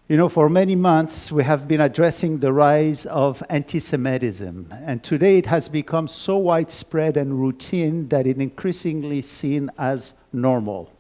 You know, for many months, we have been addressing the rise of antisemitism, and today it has become so widespread and routine that it increasingly seen as normal.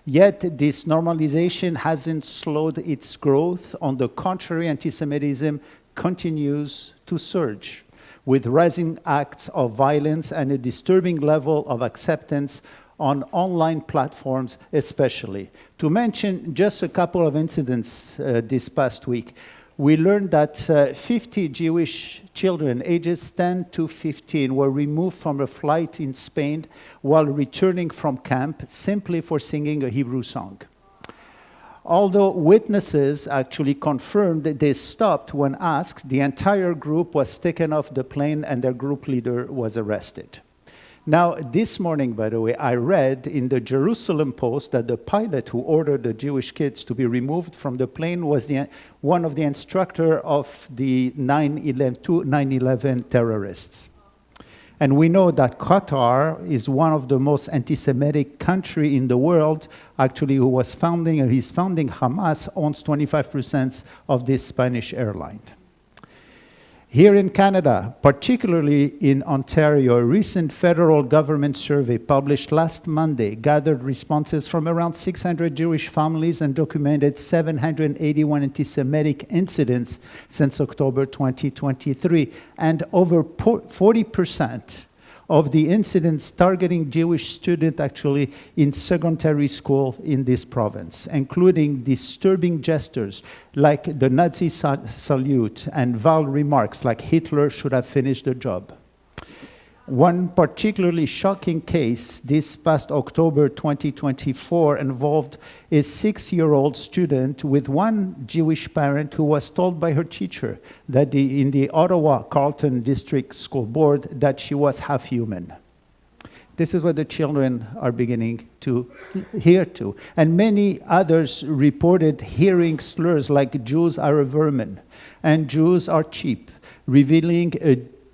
Yet, this normalization hasn't slowed its growth. On the contrary, antisemitism continues to surge, with rising acts of violence and a disturbing level of acceptance on online platforms especially. To mention just a couple of incidents this past week, we learned that 50 Jewish children ages 10 to 15 were removed from a flight in Spain while returning from camp simply for singing a Hebrew song. Although witnesses actually confirmed that they stopped when asked, the entire group was taken off the plane and their group leader was arrested. Now, this morning, by the way, I read in the Jerusalem Post that the pilot who ordered the Jewish kids to be removed from the plane was one of the instructors of the 9/11 terrorists. And we know that Qatar is one of the most anti-Semitic countries in the world, actually, who is founding Hamas, owns 25% of this Spanish airline. Here in Canada, particularly in Ontario, a recent federal government survey published last Monday gathered responses from around 600 Jewish families and documented 781 anti-Semitic incidents since October 2023, and over 40% of the incidents targeting Jewish students actually in secondary school in this province, including disturbing gestures like the Nazi salute and vile remarks like Hitler should have finished the job. One particularly shocking case this past October 2024 involved a 6-year-old student with one Jewish parent who was told by her teacher that in the Ottawa Carleton District School Board that she was half human. This is what the children are beginning to hear to. And many others reported hearing slurs like Jews are a vermin and Jews are cheap, revealing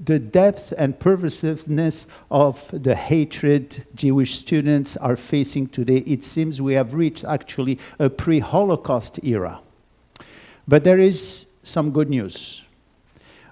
the depth and pervasiveness of the hatred Jewish students are facing today. It seems we have reached actually a pre-Holocaust era. But there is some good news.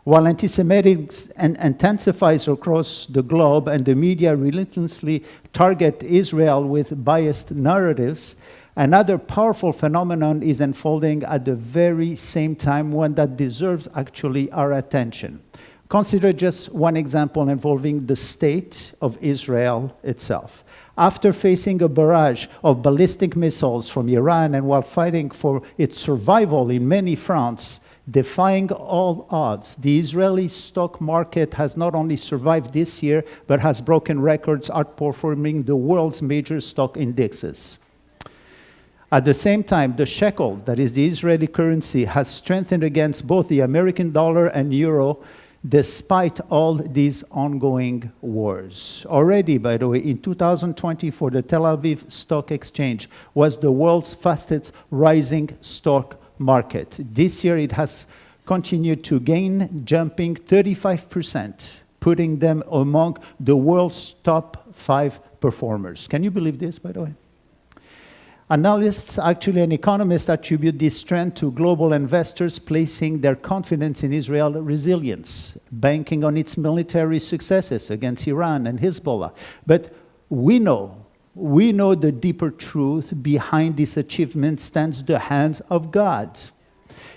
While anti-Semitism intensifies across the globe and the media relentlessly target Israel with biased narratives, another powerful phenomenon is unfolding at the very same time, one that deserves actually our attention. Consider just one example involving the state of Israel itself. After facing a barrage of ballistic missiles from Iran and while fighting for its survival in many fronts, defying all odds, the Israeli stock market has not only survived this year, but has broken records outperforming the world's major stock indexes. At the same time, the shekel, that is the Israeli currency, has strengthened against both the American dollar and euro, despite all these ongoing wars. Already, by the way, in 2024, the Tel Aviv Stock Exchange was the world's fastest rising stock market. This year, it has continued to gain, jumping 35%, putting them among the world's top 5 performers. Can you believe this, by the way? Analysts, actually, and economists attribute this trend to global investors placing their confidence in Israel's resilience, banking on its military successes against Iran and Hezbollah. But we know the deeper truth behind this achievement stands the hand of God.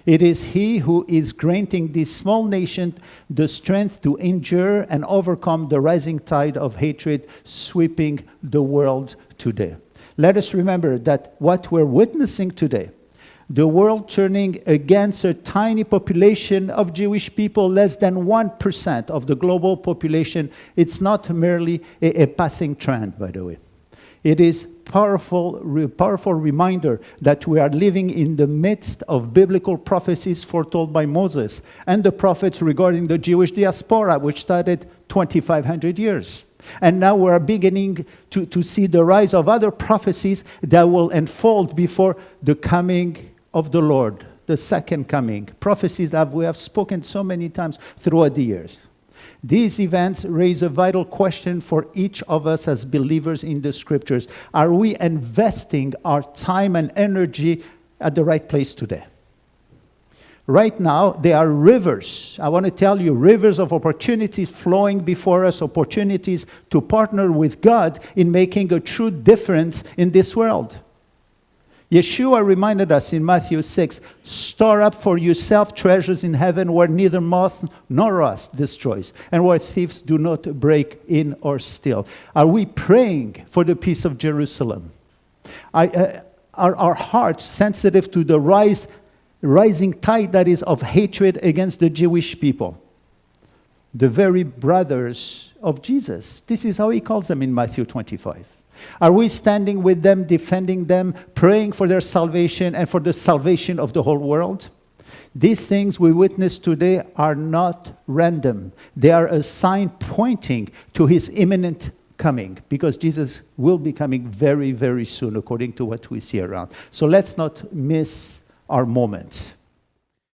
It is He who is granting this small nation the strength to endure and overcome the rising tide of hatred sweeping the world today. Let us remember that what we're witnessing today, the world turning against a tiny population of Jewish people, less than 1% of the global population, it's not merely a passing trend, by the way. It is powerful reminder that we are living in the midst of biblical prophecies foretold by Moses and the prophets regarding the Jewish diaspora, which started 2,500 years. And now we're beginning to see the rise of other prophecies that will unfold before the coming of the Lord, the second coming. Prophecies that we have spoken so many times throughout the years. These events raise a vital question for each of us as believers in the scriptures. Are we investing our time and energy at the right place today? Right now, there are rivers. I want to tell you, rivers of opportunities flowing before us, opportunities to partner with God in making a true difference in this world. Yeshua reminded us in Matthew 6, store up for yourself treasures in heaven where neither moth nor rust destroys, and where thieves do not break in or steal. Are we praying for the peace of Jerusalem? Are our hearts sensitive to the rising tide that is of hatred against the Jewish people? The very brothers of Jesus. This is how he calls them in Matthew 25. Are we standing with them, defending them, praying for their salvation and for the salvation of the whole world? These things we witness today are not random. They are a sign pointing to his imminent coming, because Jesus will be coming very, very soon, according to what we see around. So let's not miss our moment.